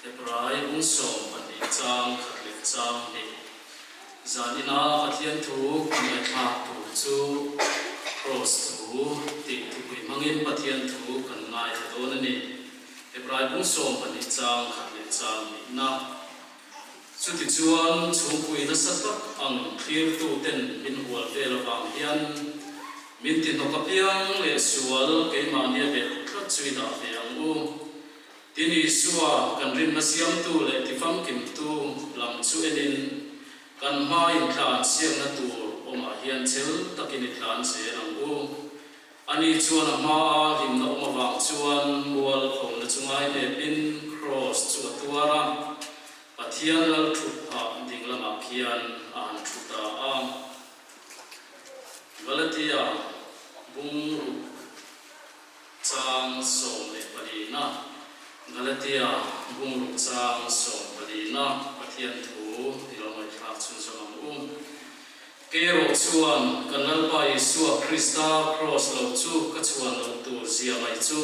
Hebrai unsom pani chang khatlik chang ni zanina khathian thu mai kha tu chu cross thu ti thui mangin pathian thu kan ngai thadon ani Hebrai unsom pani chang khatlik chang ni na chuti chuan chungpui na satak ang clear tu ten min hual vel wang hian min tin no kapiang le sual ke mania be khat chui da ve ang u tini suwa kan rin na siam tu le tifam kim tu lam chu enin kan mai thlan siam na tu oma hian chel takin thlan se ang u ani chuan ma him na oma wang chuan mual khom na chungai le pin cross chu tuara pathian lal thu a ding lama khian an thu ta a Galatia bung chang som le palina Galatia bung chang som palina pathian thu ilomai thak chun samam kero chuan kanal pai suwa Krista cross lo chu ka chuan lo tu zia mai chu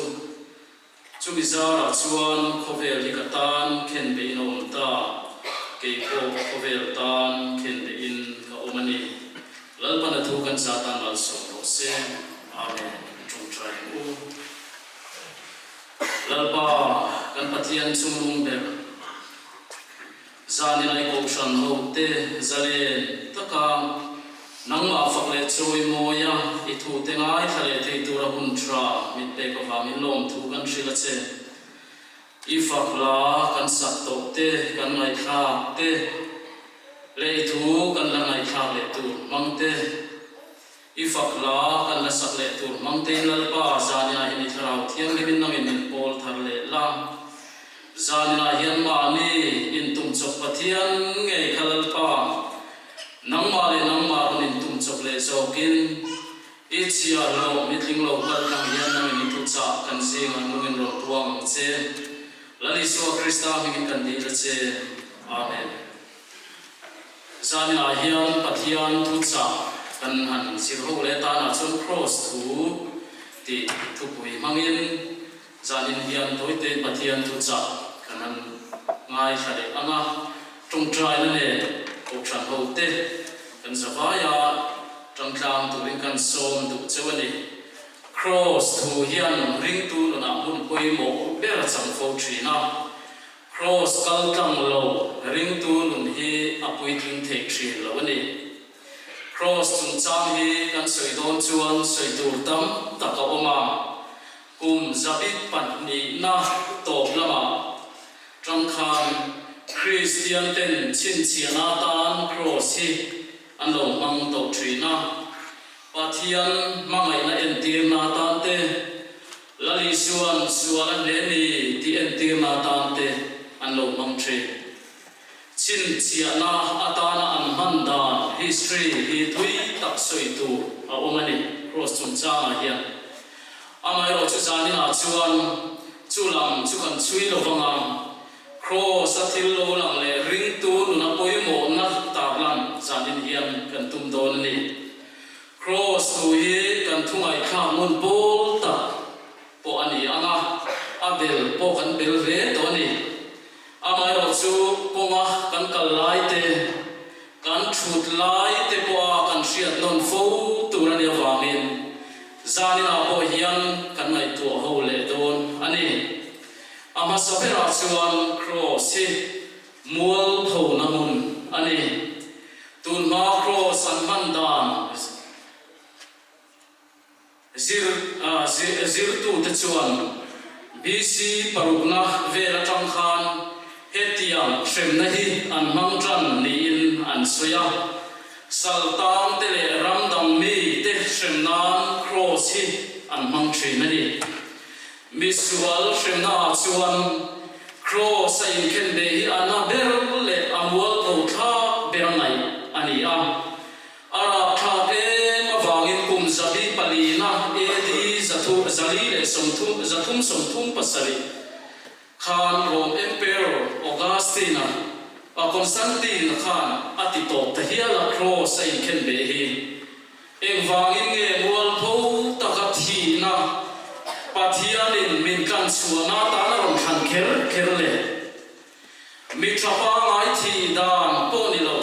chumizara chuan khovel hi katan khen be inom ta ke ko khovel tan khen be in ka omani lalpana thu kan satan mal som ro se amen chung trai u lalpa kan pathian chumung ber zani nai ko shan ho te zale taka nangma fakle choi moya I thu te ngai thale te tura hun tra mit pe ko wa min lom thu kan rila che I fakla kan sak to te kan ngai kha te le thu kan la ngai kha le tu mang te I fakla kan la sak le tu mang te lalpa zania hi ni tharau thiam min nangin min pol thar le la zania hian ma ni in tum chok pathian nge khalalpa nangma in tum chok le zokin ichia lo mitling lo kal kang hian nangin thu cha kan sing an nungin ro tuang che lali so Krista hingin kan di la che amen zania hian pathian thu cha kan han sir ho le ta na chon cross thu ti thu pui mangin zanin hian toite pathian thu cha kan han ngai khale anga tung trai na le ko than ho te kan zawaya tangtlang tu ring kan som du chewani cross thu hian ring tu na hun poi mo ber chang fo thina cross kal tang lo ring tu nun hi apui thing thek thri lo ani cross chung chang hi kan soi don chuan soi tur tam taka oma zabit pan ni na top lama tangkhan Christian ten chin chiana tan cross hi an lo mang to thina pathian mangai na entir na tan te lali suan le ni ti entir na tan te an lo mang thri chin chiana atana an mandan history hi thui tak soi tu a omani cross chung cha hian amai ro chu zanina chuan chulam chu kan chui lo wanga cross athil lo lang le ring tu na poi mo na tar lam zanin hian kan tum don ni cross tu hi kan thungai kha mun bol ta po ani anga abel po kan bel ve to ni amai ro chu ponga kan kal lai te kan thut lai te po kan hriat non fo turani awangin zanina po hian kan ngai tu ho le don ani ama sapera chuan cross hi mual tho na mun ani tun ma cross an mandan zir tu te chuan BC parukna vera tangkhan hetiam shrem na hi an mangtran ni in an soya saltam te le ramdam mi te shrem nan cross hi an mangtri na ni misual shrem na chuan cross in ken be hi ana ber le amwal tho tha berangai ani a ara tha te mawangin kum zabi palina edi zathu zali le somthum pasari khan rom emperor augustina a constantine khan ati top tahiala cross in ken be hi engwangin nge mual tho takati na pathianin min kan suana ta na ron than kher le mi thapa ngai thi dan poni lo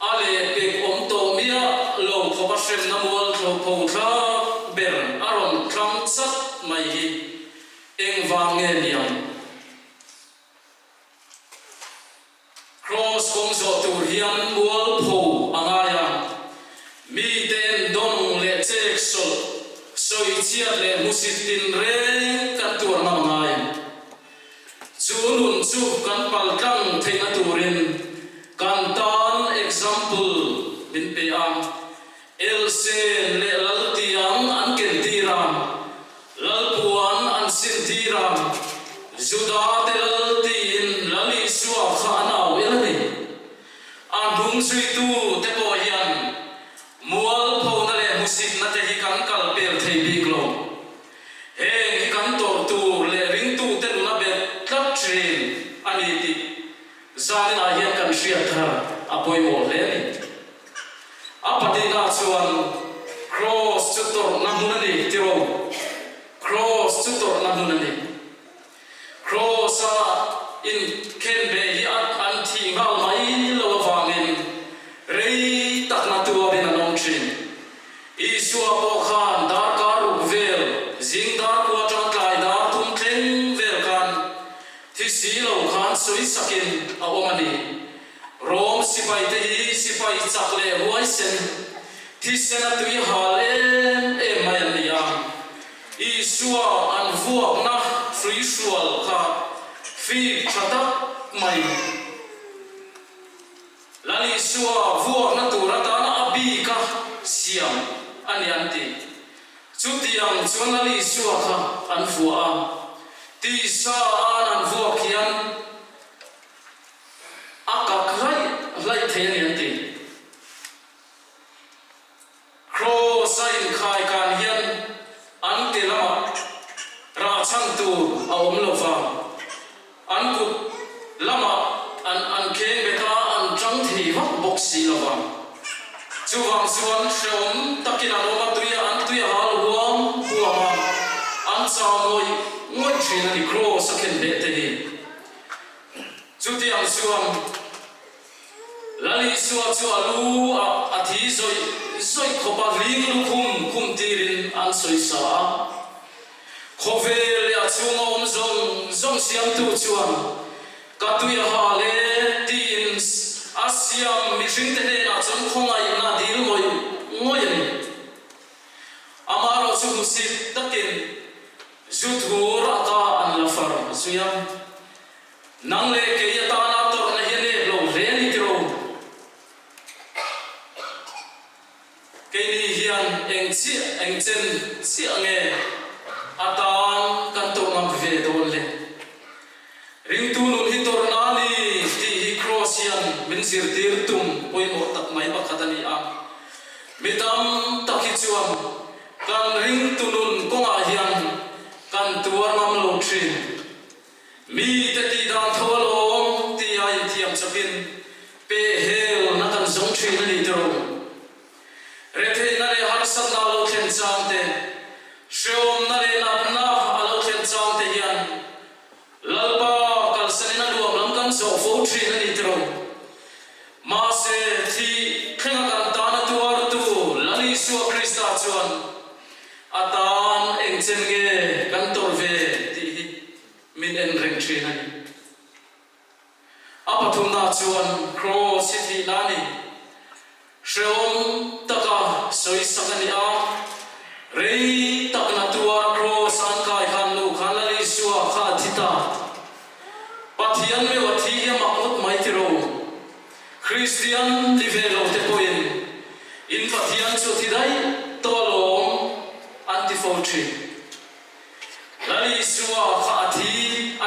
ale pek om to mia lo khopa shem namol tho pho tha ber aron tram sat mai hi eng wang nge niam cross kom zo tur hian mual pho angaya mi ten dong le chek sol soi chiat le musitin re kan tur na ngai chu nun chu kan pal tang theina turin kan tan example bin pe am el se le lal tiang an ken tiram lal puan an sin tiram juda te lal tin lali suwa khanau elani an dung sui tu te po hian mual pho na le musik na te hi kan kal pel thei bik lo he hi kan tor tu le ring tu te na be tlap trin ani ti zan a hian kan shria thar apoi mo le ni apatina chuan cross chu tor na hunani tiro cross chu tor na hunani cross a in ken be hi an thi ngal mai lo wangin rei tak na tu ben anom trin isua po khan dar karu vel zing dar ko tang klai dar tum thleng vel kan thi si lo khan soi sakin a omani rom sipai te hi sipai chakle huai sen thi sena tui halen e mai nia isua an vuak na free sual kha fi thata mai lali suwa vuak na tura ta na abi ka siam ani anti chutiang chuan lali suwa kha an fuwa ti sa an vuak hian akak lai the ni anti cross in khai kan hian an te lama ra chang tu a om lo fa an ku lama an khen beta an chang thi vak bok si lawa chuwang chuan shom takina loma tuya an tuya hal huam huama an cha ngoi thina ni cross a khen be te hi chutiang chuan lali suwa chu alu a thi zoi khopa ring lu khum tirin an soi sa khovel ya chunga om zong siam tu chuan katuya hale tin asiam mi thing te na chon khongai na dil ngoi ni amaro chu musik takin zuthur ata an lafar suyam nangle ke ya ta na tor na hian le lo re ni tro ke ni hian eng chen si ange atan kan to ngam ve don le ring tu nun hi tor na ni ti hi cross hian min sir tir tum poi mo tak mai ba khatani a mitam takhi chuam kan ring tu nun konga hian kan tuar nam lo thin mi te ti dan tholom ti ai thiam chakin pe hel na kan zong thin ni tro re the na le har sat na lo thlen chang te shom na le na alo thlen chang te hian lalpa kal sanina luam lam kan zo fo thin ni tro ma se thi khenga kan ta na tuar tu lali su krista chuan atan eng chen ge kan tor ve ti min en reng thin ani apathum na chuan cross thi lani shom taka soi sakani a rei takna tuar cross an kai khan lu khan lali suwa kha thita pathian me wathi hi makut mai tiro christian livelo te poin in pathian chu thidai tolom antifotri lali suwa kha thi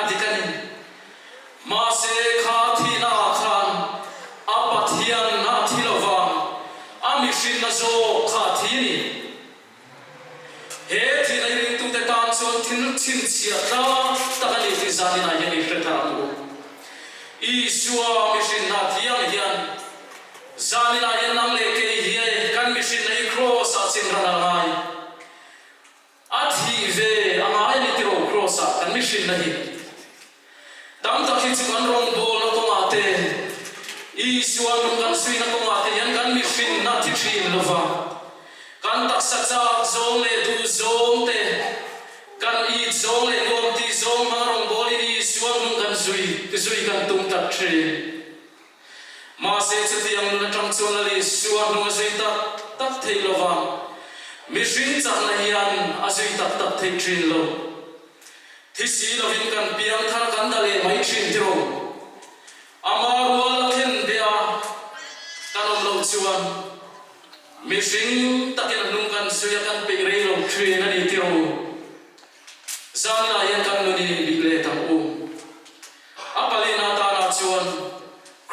adikani ma se kha thi na khan apathian na thilova amishin na zo kha thi ni he thi na ring tu te tan chon thin chin chia ta takani ti zani na yani khrethamu isua mission na thiang hian zani na yan nam le ke hi kan mission nei cross a chin rana ngai athi ve angai ni tiro cross a kan mission nahi dam takhi chu kan rong bol li suan kan sui na ko ma te yan kan mi fin na ti thin lova kan tak sa cha zong le tu zong te kan I zong le nom ti zong ma rong boli ni suan kan sui kan tung tak thri ma se chu ti yang na tang chon le suan no zui tak thei lova mi rin chak na hian a zui tak thei thin lo thi si lovin kan piang thar kan dale mai thin ti ro amarual khen bia kanom lo chuan mi ring takin nung kan suya kan pe rei lo thri na ni ti ro zan la yan kan no ni bigle tam apalina ta na chuan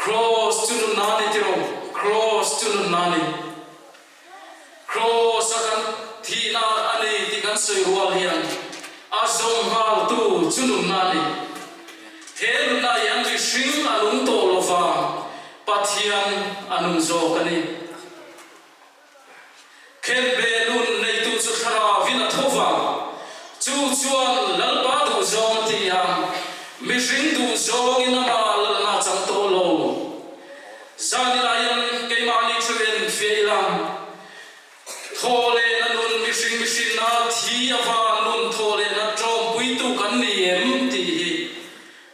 cross to nun na ni ti ro cross to nun na ni cross akan thi na ani ti kan soi rual hian azong hal tu chunun na ni Hel na yang di shing alung to lova pathian anung zo kani ken belun nei tu chu khara vina thova chu chuan lalpa du zong ti yang mi ring du zong in ma lal na chang to lo zani la yang ke ma ni chuen feilam thole na nun mi shin na thi ava nun thole na trom pui tu kan ni em ti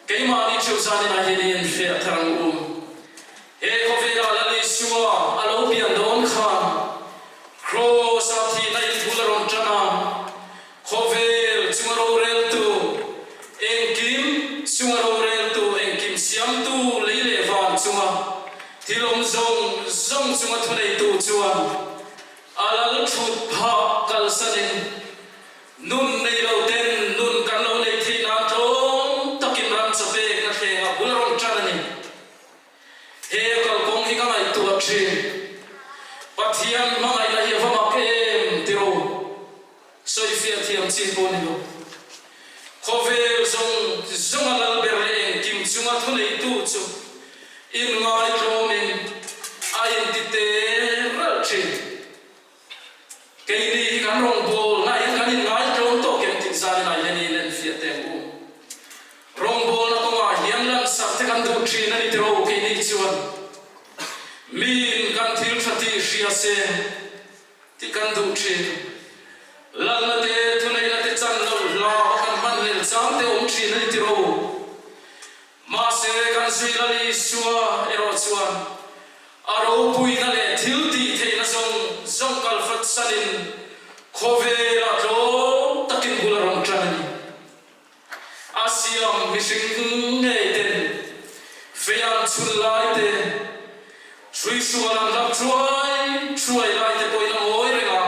cái mà đi chiều ra đến này thì phải thằng e có về là lấy xua alo biển đón khan cross thì này bula ron chana có về chúng tôi rel tu em kim chúng tôi rel tu em kim xiêm tu lấy lệ vàng chúng thì lòng zong chúng tôi này tu chúng alal thut pha kal sanin nun này đầu tiên nun kan lâu này thì na trống takin ram sabe na khenga bulron charani he kal kong hi ka ngai tu akhi pathian ma ngai la hi va ma kem tiro soi fia thiam chin bon ni lo khove zong alal berle kim chunga thunei tu chu in ngai tromin ain ti te ral chin cái đi kan rong bol na in kan in ngai trom to kem tin sa na yani len fia te rong bol na ko ma hiam lam sak te kan du tri na ni tro ke ni chuan min kan thil thati ria se ti kan du tri lal na te thunai na te chan lo la kan man le cham te tri na ni tro ma se kan zui la li suwa ero chuan aro pui na le thil ti the na zong kal fat sanin khove la ro takin bularong trani asiam missing nei ten fean chulai te chui sualan rap chuai lai te poi na oi renga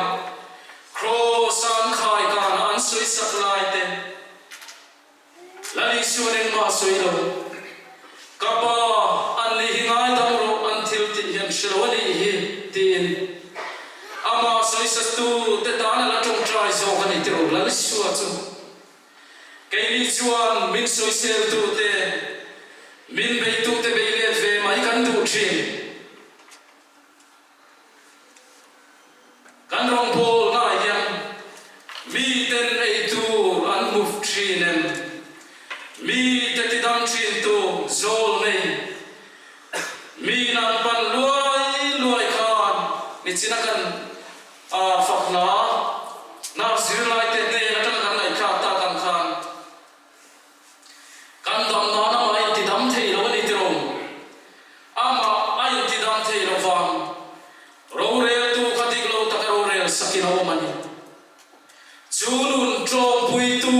cross an khai kan an soi sak lai te lali suanen ma soi lo kapa an li hingai dam ro an thil ti hian shelwani hi tin ama soi sa tu te ta na la tong trai zo kan ni te ro lali suwa chu cái đi chuan min soi sel tu te min bei tu te bei le ve mai kan du thin kan rong bol na yang mi ten ei tu an move thinem mi te ti dam thin tu zol nei mi nan pan luai khan ni china kan fak na zir lai te ne na kan kan nai kha ta kan khan kan dam na na mai ti dam thei lo ni ti ro ama ai ti dam thei lo wang ro re tu khatik lo ta ro re sakin ho mani chunun trom pui tu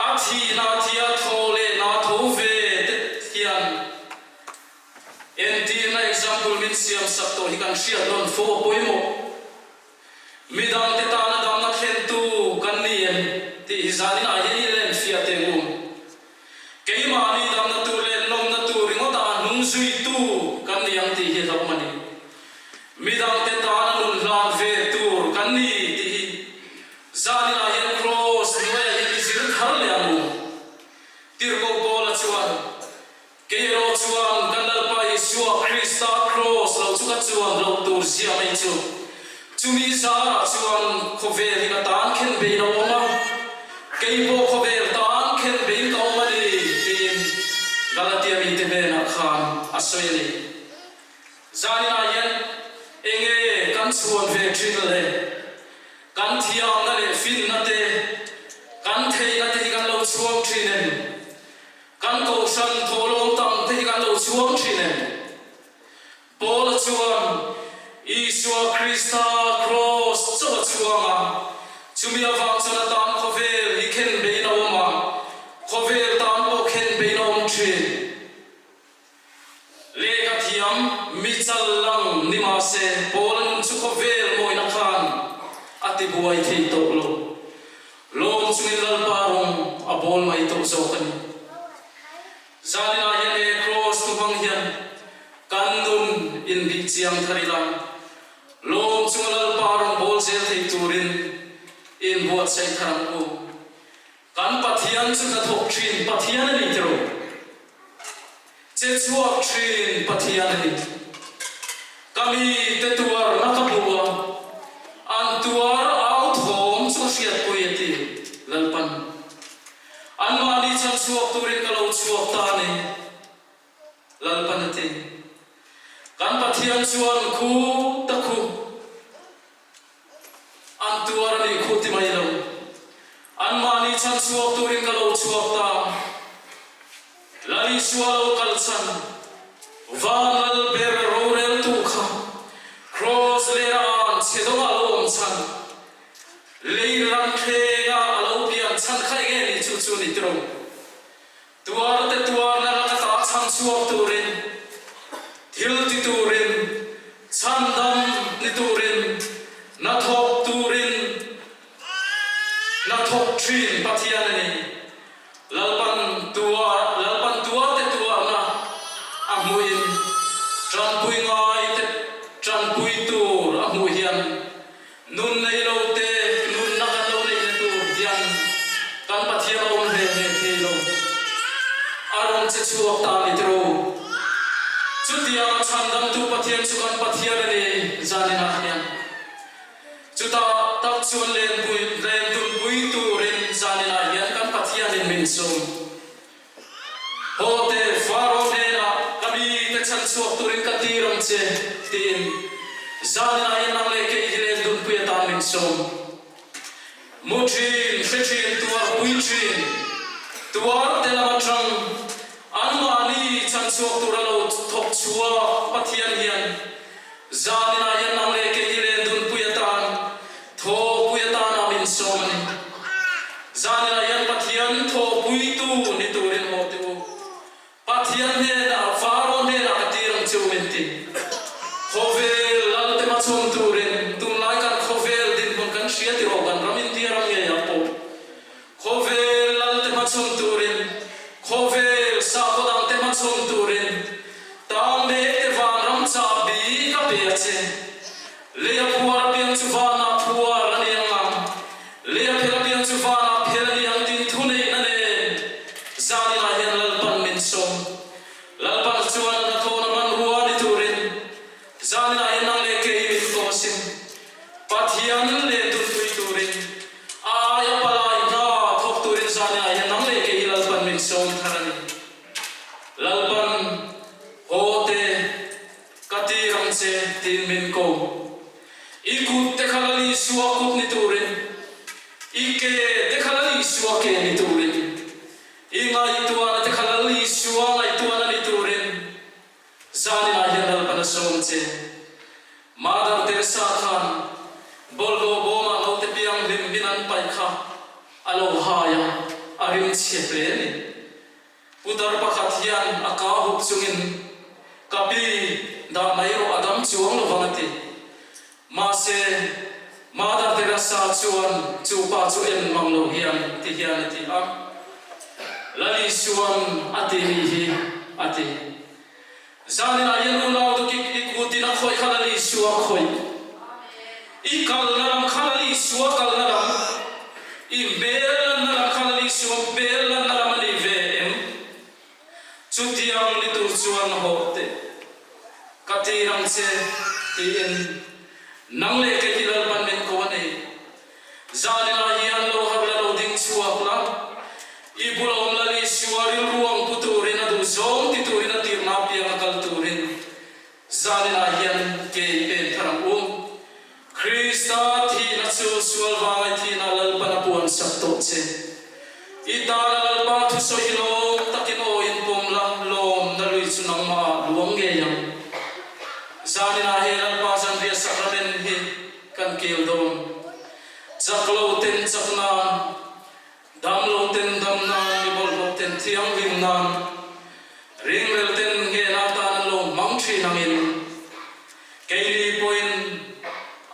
a thi na thia thole na tho ve te hian en ti na example min siam sak to hi kan shia don fo poimo midang te ta na dam na khen tu kan ni en ti zani na hi len fia te ngu cái mà đi đam na tu lên nom na tu ringo ta nung zui tu kan ni ang ti hi lo mani midang te ta na nun lan ve tu kan ni ti zani na yen cross no ya yen zir thar le amu tir ko bola chuan ke ro chuan kan dal pai suwa krista cross lo chu ka chuan lo tur sia mai chu chumi sa chuan khove ri ka tan khen be no ma ke bo khove tan khen be ka ma ni tin Galatia mi te ve na khan asoyani zanina yan enge kan chuan ve trin le kan thiam na le fin na te kan thei na te kan lo chuang trinen kan ko san tholong tam te kan lo chuang trinen Paul chuan Isua Christa cross cho chuanga chumi awang chona tam khovel hi khen be na oma khovel tam po khen be na om thin le ka thiam mi chal lang ni ma se Paul chu khovel moi na khan ati buai thei to lo lom chumi lal parong a bol mai to so kan zanina yan e cross tu bang hian kandun in bi chiang tharilam lom chungal parong bol sel thei turin in buat sai tharam ko kan pathian chu na thok thin pathian ani tro che chuak thin pathian ani kami te tuar na ka buwa an tuar out home chu siat poeti lalpan an mali chan chuak turin ka lo chuak ta ne lalpan ate kan pathian chuan khu ta khu an tuar ni khu ti mai lo an mani chan chuak turin ka lo chuak ta lali chualo kal chan vanal ber rorel tu kha cross le ran chedong alom chan leiran khe ya alo pian chan khai ge ni chu chu ni tro tuar te tuar na la ta chan chuak turin Thil ti turin, chandam ni turin, na thok turin, na thok trin pathian ani, lalpan tua te tua na, amuin, trampui ngai te trampui tur amuhian, nun nei lo te nun na kan lo nei na tur dian, kan pathian om he he lo, aron che chuak ta ni tro. Chutia chandam tu pathian chukan pathian ani zanina hian chuta tak chun len tun pui tu ren zanina hian kan pathian in min sum hote faro nena kami te chan chuak turin ka tiram che tin zanina hian nang le ke hilen tun pui ta min sum muthin fethin tuar pui thin tuar te lama trang anmani chan chuak turalo thok chua pathian hian zanina yan nang le ke hilen dun puyatan tho puyatan amin somani zanina yan pathian tho puitu ni turin hotu pathian ne na faro ne na katirang chumenti khovel lalte ma chum turin tum lai kan khovel din bon kan sia ti rogan ramin tiram nge apo khovel lalte ma chum turin khovel sa kodang te ma chum turin tang me te van ram cha bi ka pe che le ya puar pian chu vana puar ani ngam le ya phela pian chu vana phela ni ang tin thu nei na ne zani la hian lal pan min som lal pan chuan na thona man ruwa ni turin zani la hian nang le ke min ko sim pathian le tu tui turin aya palai na thok turin zani la hian nang le ke lal pan min som tharani lal pan hote katirang se tin min ko ikut te khalali suwa kut ni turin ike te khalali suwa ke ni turin ingai tuana te khalali suwa ngai tuana ni turin zani na hian pana som che Mother Teresa khan bolgo boma no te piang lim binan pai kha alo haya arim cheple ni putar pakhat hian aka hup chungin kapi da mairo adam chuang lo vanati ma se Mother Teresa chuan chu pa chu en manglo hian ti hian ti am lali chuan ati hi ati zanina yenu law du ki ikutina khoi khalali chuwa khoi ikal naram khalali chuwa kal naram I bel naram khalali chuwa bel naram ali VEN chutiang ni tur chuan hote katirang se tin nangle ke hilal ban men ko ne zanina hian lo habla lo ding chuak la ibulom lali chuaril ruang puturin adu zo zanina hian ke pen tharang Krista thi na chu sual wangai thi na lalpana puan sak to che ita na lalpa thu so hilo takino in pom la lom na lui chunang ma luang ge yang zanina he lalpa zan ria sakramen hi kan kel dom chaklo ten chakna dam lo ten dam na ni bol lo ten thiang ring na ring rel ten ge na ta na lo mang thi nangin keili point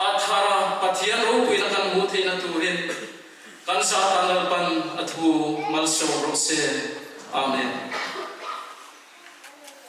athara pathian ro puina kan mu theina turin kan sa tanal pan athu mal so ro se amen.